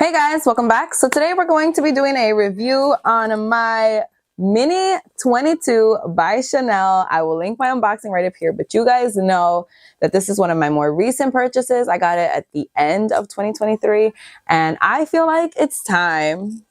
Hey guys, welcome back. So today we're going to be doing a review on my Mini 22 by Chanel. I will link my unboxing right up here, but you guys know that this is one of my more recent purchases. I got it at the end of 2023 and I feel like it's time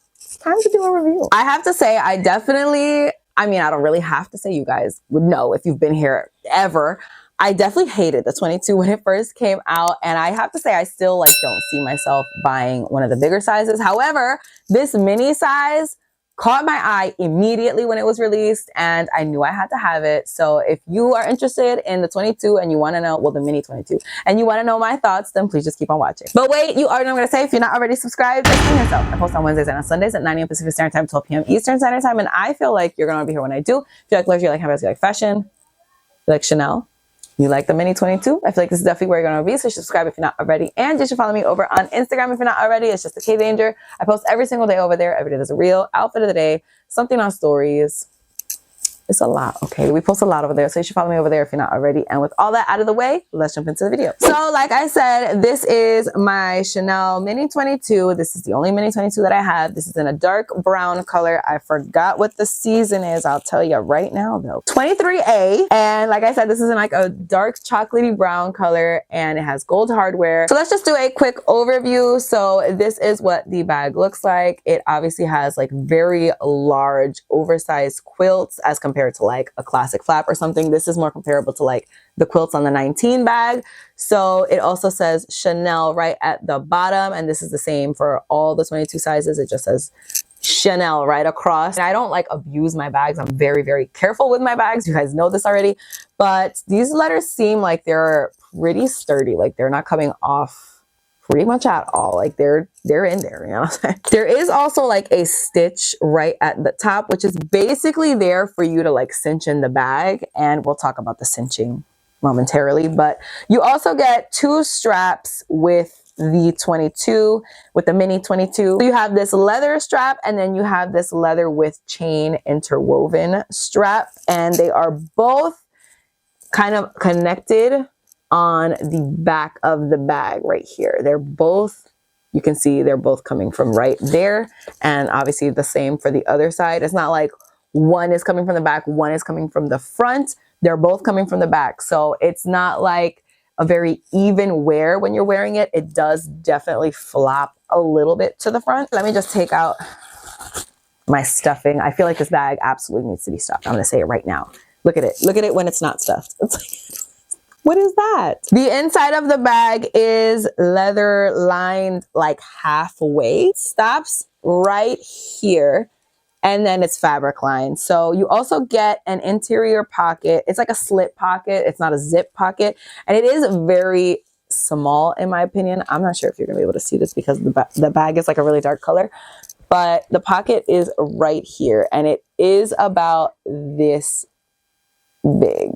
to do a review. I have to say, I don't really have to say, you guys would know if you've been here ever. I definitely hated the 22 when it first came out, and I have to say I still don't see myself buying one of the bigger sizes. However, this mini size caught my eye immediately when it was released, and I knew I had to have it. So if you are interested in the 22 and you want to know, well, the mini 22, and you want to know my thoughts, then please just keep on watching. But wait, you already know what I'm going to say. If you're not already subscribed, just clean yourself. I post on Wednesdays and on Sundays at 9 a.m. Pacific Standard Time, 12 p.m. Eastern Standard Time, and I feel like you're going to be here when I do. If you like luxury, you like handbags, you like fashion, you like Chanel, you like the Mini 22, I feel like this is definitely where you're going to be. So you should subscribe if you're not already. And you should follow me over on Instagram if you're not already. It's just the K Danger. I post every single day over there. Every day there's a reel, outfit of the day, something on stories. It's a lot, okay? We post a lot over there. So you should follow me over there if you're not already. And with all that out of the way, let's jump into the video. So like I said, this is my Chanel Mini 22. This is the only Mini 22 that I have. This is in a dark brown color. I forgot what the season is. I'll tell you right now though. 23A. And like I said, this is in like a dark chocolatey brown color and it has gold hardware. So let's just do a quick overview. So this is what the bag looks like. It obviously has like very large oversized quilts as compared to like a classic flap or something. This is more comparable to like the quilts on the 19 bag. So it also says Chanel right at the bottom, and this is the same for all the 22 sizes. It just says Chanel right across. And I don't like abuse my bags. I'm very, very careful with my bags. You guys know this already, but these letters seem like they're pretty sturdy. Like they're not coming off pretty much at all. Like they're in there, you know what I'm saying? There is also like a stitch right at the top, which is basically there for you to like cinch in the bag. And we'll talk about the cinching momentarily, but you also get two straps with the 22, with the Mini 22. So you have this leather strap and then you have this leather with chain interwoven strap, and they are both kind of connected on the back of the bag right here. They're both, you can see they're both coming from right there, and obviously the same for the other side. It's not like one is coming from the back, one is coming from the front. They're both coming from the back, so it's not like a very even wear when you're wearing it. It does definitely flop a little bit to the front. Let me just take out my stuffing. I feel like this bag absolutely needs to be stuffed. I'm gonna say it right now. Look at it. Look at it when it's not stuffed. It's like, what is that? The inside of the bag is leather lined like halfway. Stops right here. And then it's fabric lined. So you also get an interior pocket. It's like a slip pocket. It's not a zip pocket. And it is very small in my opinion. I'm not sure if you're gonna be able to see this because the bag is like a really dark color. But the pocket is right here. And it is about this big,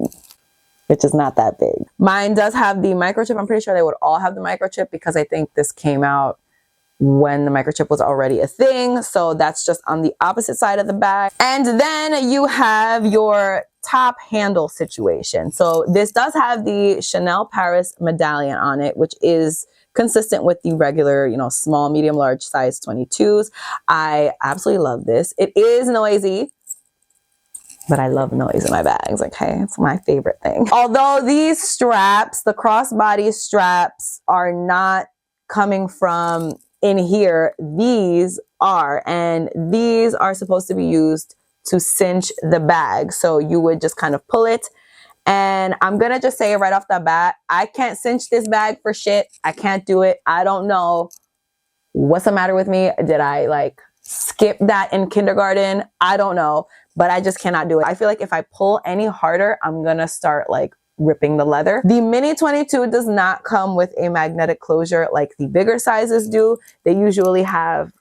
which is not that big. Mine does have the microchip. I'm pretty sure they would all have the microchip because I think this came out when the microchip was already a thing. So that's just on the opposite side of the bag. And then you have your top handle situation. So this does have the Chanel Paris medallion on it, which is consistent with the regular, you know, small, medium, large size 22s. I absolutely love this. It is noisy, but I love noise in my bags, okay? It's my favorite thing. Although these straps, the crossbody straps, are not coming from in here, these are, and these are supposed to be used to cinch the bag. So you would just kind of pull it, and I'm gonna just say right off the bat, I can't cinch this bag for shit. I can't do it. I don't know what's the matter with me. Did I like skip that in kindergarten? I don't know. But I just cannot do it. I feel like if I pull any harder, I'm gonna start like ripping the leather. The Mini 22 does not come with a magnetic closure like the bigger sizes do. They usually have,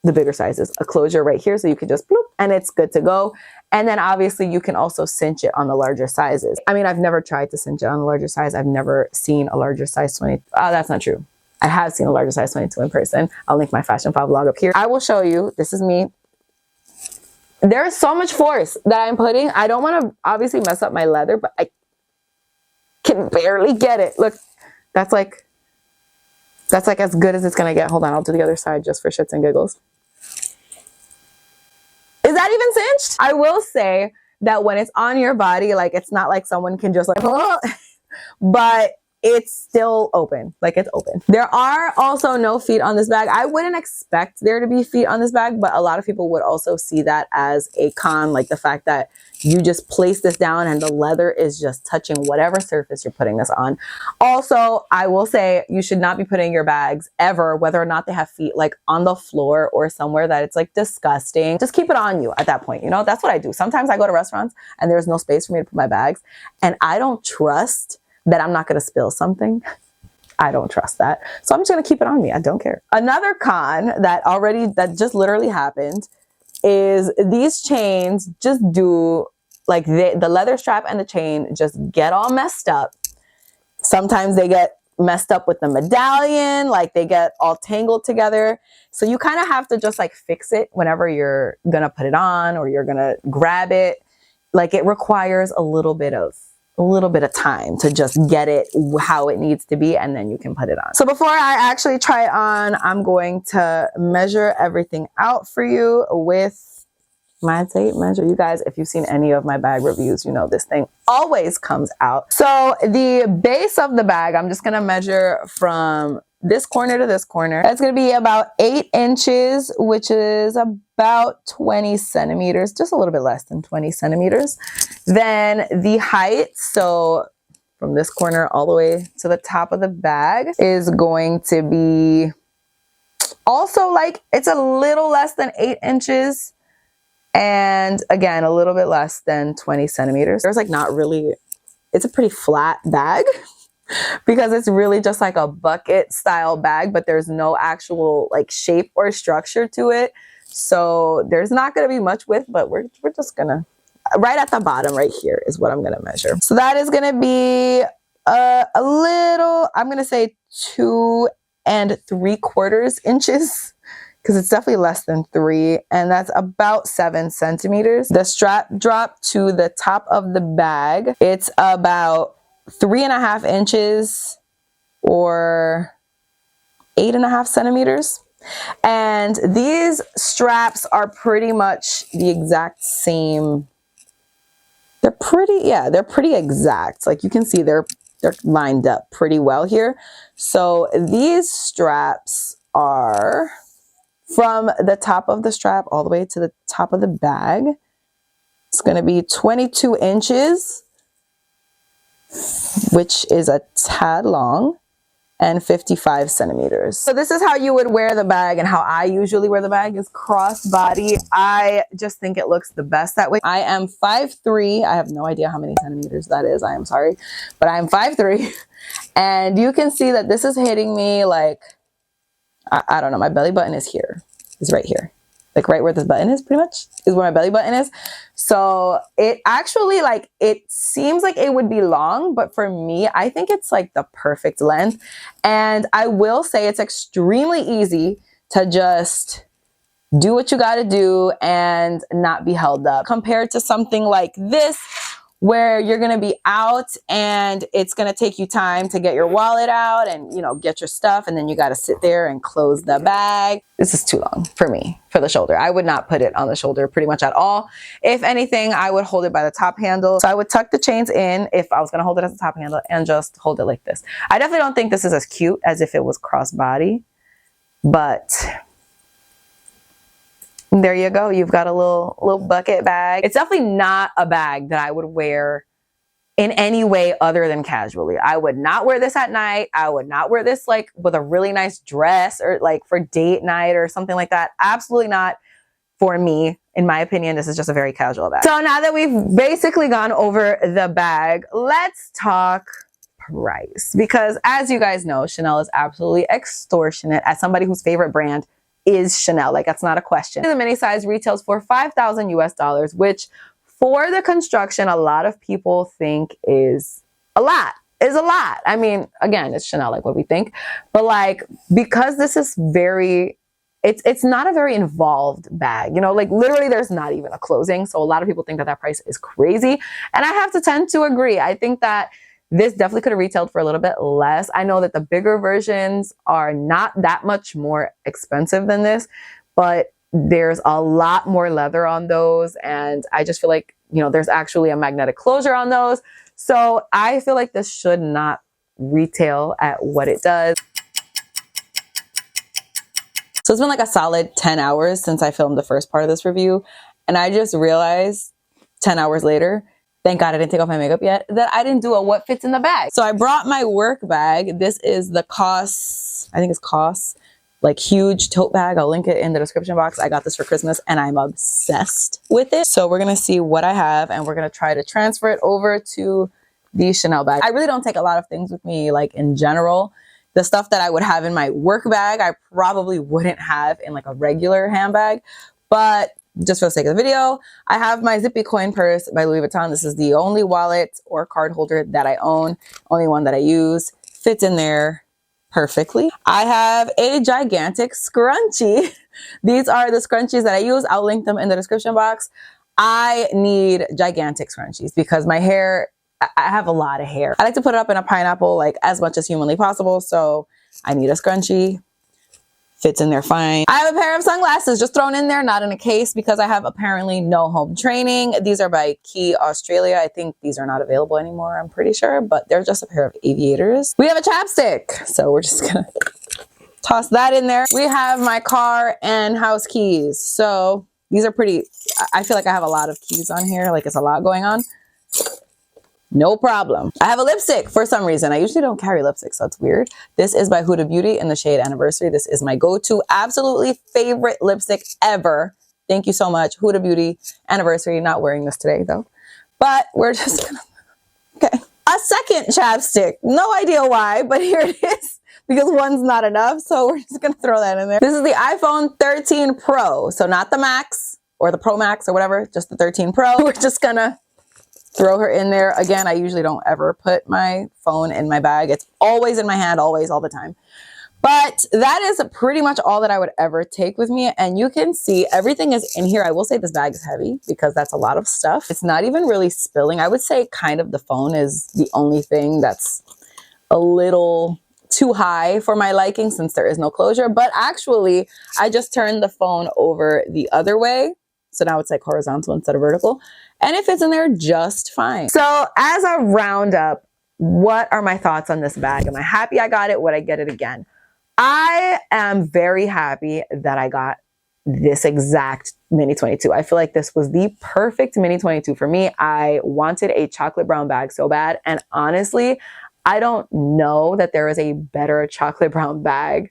the bigger sizes, a closure right here, so you can just bloop and it's good to go. And then obviously you can also cinch it on the larger sizes. I mean, I've never tried to cinch it on the larger size. I've never seen a larger size 20. Oh, that's not true. I have seen a larger size 22 in person. I'll link my Fashion File vlog up here. I will show you. This is me. There is so much force that I'm putting. I don't want to obviously mess up my leather, but I can barely get it. Look, that's That's like as good as it's gonna get. Hold on, I'll do the other side just for shits and giggles. Is that even cinched? I will say that when it's on your body, like it's not like someone can just like, oh, but it's still open. Like it's open. There are also no feet on this bag. I wouldn't expect there to be feet on this bag, but a lot of people would also see that as a con, like the fact that you just place this down and the leather is just touching whatever surface you're putting this on. Also, I will say you should not be putting your bags ever, whether or not they have feet, like on the floor or somewhere that it's like disgusting. Just keep it on you at that point. You know, that's what I do. Sometimes I go to restaurants and there's no space for me to put my bags and I don't trust that I'm not going to spill something. I don't trust that. So I'm just going to keep it on me. I don't care. Another con that just literally happened is these chains just do, like the leather strap and the chain just get all messed up. Sometimes they get messed up with the medallion, like they get all tangled together. So you kind of have to just like fix it whenever you're going to put it on or you're going to grab it. Like it requires a little bit of time to just get it how it needs to be, and then you can put it on. So before I actually try it on, I'm going to measure everything out for you with my tape measure. You guys, if you've seen any of my bag reviews, you know this thing always comes out. So the base of the bag, I'm just gonna measure from this corner to this corner. That's gonna be about 8 inches, which is about 20 centimeters, just a little bit less than 20 centimeters. Then the height, so from this corner all the way to the top of the bag, is going to be also like, it's a little less than 8 inches. And again, a little bit less than 20 centimeters. There's like not really, it's a pretty flat bag because it's really just like a bucket style bag, but there's no actual like shape or structure to it. So there's not going to be much width, but we're just gonna, right at the bottom right here is what I'm going to measure. So that is going to be a little, I'm going to say 2 3/4 inches. Because it's definitely less than 3, and that's about 7 centimeters. The strap drop to the top of the bag, it's about 3.5 inches or 8.5 centimeters. And these straps are pretty much the exact same. They're pretty exact. Like you can see they're lined up pretty well here. So these straps are from the top of the strap all the way to the top of the bag. It's going to be 22 inches, which is a tad long, and 55 centimeters. So this is how you would wear the bag, and how I usually wear the bag is crossbody. I just think it looks the best that way. I am 5'3". I have no idea how many centimeters that is. I am sorry, but I'm 5'3". And you can see that this is hitting me like, I don't know, my belly button is here, is right here. Like right where this button is pretty much is where my belly button is. So it actually like, it seems like it would be long, but for me, I think it's like the perfect length. And I will say it's extremely easy to just do what you got to do and not be held up compared to something like this, where you're going to be out and it's going to take you time to get your wallet out and, you know, get your stuff. And then you got to sit there and close the bag. This is too long for me, for the shoulder. I would not put it on the shoulder pretty much at all. If anything, I would hold it by the top handle. So I would tuck the chains in if I was going to hold it as a top handle and just hold it like this. I definitely don't think this is as cute as if it was crossbody, but there you go. You've got a little bucket bag. It's definitely not a bag that I would wear in any way other than casually. I would not wear this at night. I would not wear this like with a really nice dress or like for date night or something like that. Absolutely not for me. In my opinion, this is just a very casual bag. So now that we've basically gone over the bag, let's talk price. Because as you guys know, Chanel is absolutely extortionate. As somebody whose favorite brand is Chanel, like that's not a question. The mini size retails for $5,000 US, which for the construction, a lot of people think is a lot. I mean, again, it's Chanel, like what we think, but like, because this is very, it's not a very involved bag, you know, like literally there's not even a closing. So a lot of people think that that price is crazy. And I have to tend to agree. I think that This definitely could have retailed for a little bit less. I know that the bigger versions are not that much more expensive than this, but there's a lot more leather on those. And I just feel like, you know, there's actually a magnetic closure on those. So I feel like this should not retail at what it does. So it's been like a solid 10 hours since I filmed the first part of this review. And I just realized 10 hours later, thank God I didn't take off my makeup yet, that I didn't do a what fits in the bag. So I brought my work bag. This is the COS, I think it's COS, like huge tote bag. I'll link it in the description box. I got this for Christmas and I'm obsessed with it. So we're gonna see what I have and we're gonna try to transfer it over to the Chanel bag. I really don't take a lot of things with me, like in general. The stuff that I would have in my work bag, I probably wouldn't have in like a regular handbag. But just for the sake of the video, I have my Zippy coin purse by Louis Vuitton. This is the only wallet or card holder that I own, only one that I use. Fits in there perfectly. I have a gigantic scrunchie. These are the scrunchies that I use. I'll link them in the description box. I need gigantic scrunchies because my hair, I have a lot of hair. I like to put it up in a pineapple like as much as humanly possible. So I need a scrunchie. Fits in there fine. I have a pair of sunglasses just thrown in there, not in a case because I have apparently no home training. These are by Key Australia. I think these are not available anymore, I'm pretty sure, but they're just a pair of aviators. We have a chapstick, so we're just gonna toss that in there. We have my car and house keys. So these are pretty, I feel like I have a lot of keys on here, like it's a lot going on. No problem. I have a lipstick for some reason. I usually don't carry lipstick, so it's weird. This is by Huda Beauty in the shade Anniversary. This is my go-to, absolutely favorite lipstick ever. Thank you so much, Huda Beauty Anniversary. Not wearing this today though, but we're just gonna, okay. A second chapstick. No idea why, but here it is because one's not enough. So we're just gonna throw that in there. This is the iPhone 13 Pro. So not the Max or the Pro Max or whatever, just the 13 Pro. We're just gonna throw her in there. Again, I usually don't ever put my phone in my bag. It's always in my hand, always, all the time. But that is pretty much all that I would ever take with me. And you can see everything is in here. I will say this bag is heavy because that's a lot of stuff. It's not even really spilling. I would say kind of the phone is the only thing that's a little too high for my liking since there is no closure. But actually, I just turned the phone over the other way. So now it's like horizontal instead of vertical. And it fits in there just fine. So as a roundup, what are my thoughts on this bag? Am I happy I got it? Would I get it again? I am very happy that I got this exact Mini 22. I feel like this was the perfect Mini 22 for me. I wanted a chocolate brown bag so bad. And honestly, I don't know that there is a better chocolate brown bag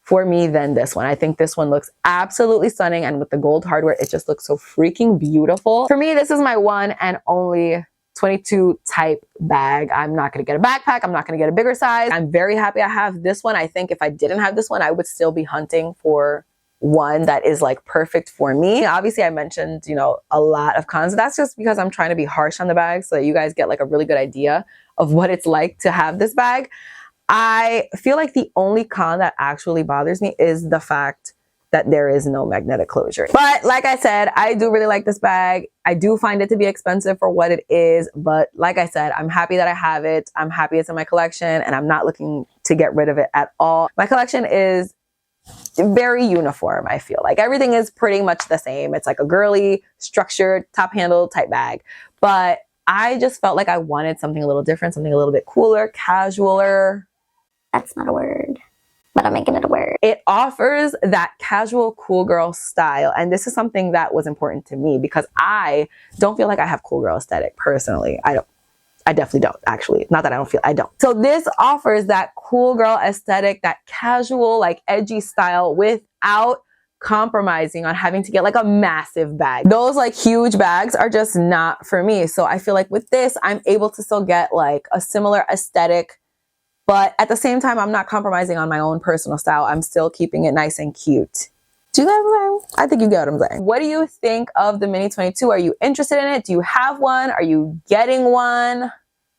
for me than this one. I think this one looks absolutely stunning, and with the gold hardware, it just looks so freaking beautiful. For me, this is my one and only 22 type bag. I'm not gonna get a backpack. I'm not gonna get a bigger size. I'm very happy I have this one. I think if I didn't have this one, I would still be hunting for one that is like perfect for me. Obviously, I mentioned, you know, a lot of cons. That's just because I'm trying to be harsh on the bag so that you guys get like a really good idea of what it's like to have this bag. I feel like the only con that actually bothers me is the fact that there is no magnetic closure. But like I said, I do really like this bag. I do find it to be expensive for what it is. But like I said, I'm happy that I have it. I'm happy it's in my collection and I'm not looking to get rid of it at all. My collection is very uniform, I feel like. Everything is pretty much the same. It's like a girly, structured, top handle type bag. But I just felt like I wanted something a little different, something a little bit cooler, casualer. That's not a word, but I'm making it a word. It offers that casual cool girl style. And this is something that was important to me because I don't feel like I have cool girl aesthetic personally. I definitely don't, actually. Not that I don't feel, I don't. So this offers that cool girl aesthetic, that casual, like edgy style without compromising on having to get like a massive bag. Those like huge bags are just not for me. So I feel like with this, I'm able to still get like a similar aesthetic, but at the same time, I'm not compromising on my own personal style. I'm still keeping it nice and cute. Do you get what I'm saying? I think you get what I'm saying. What do you think of the Mini 22? Are you interested in it? Do you have one? Are you getting one?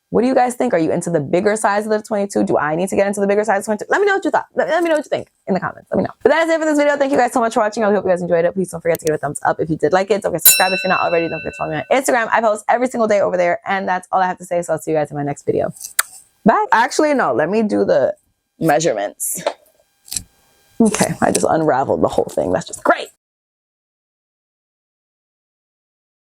What do you guys think? Are you into the bigger size of the 22? Do I need to get into the bigger size of 22? Let me know what you thought. Let me know what you think in the comments. Let me know. But that is it for this video. Thank you guys so much for watching. I hope you guys enjoyed it. Please don't forget to give it a thumbs up if you did like it. Don't forget to subscribe if you're not already. Don't forget to follow me on Instagram. I post every single day over there. And that's all I have to say. So I'll see you guys in my next video. Bye. Actually, no. Let me do the measurements. Okay. I just unraveled the whole thing. That's just great.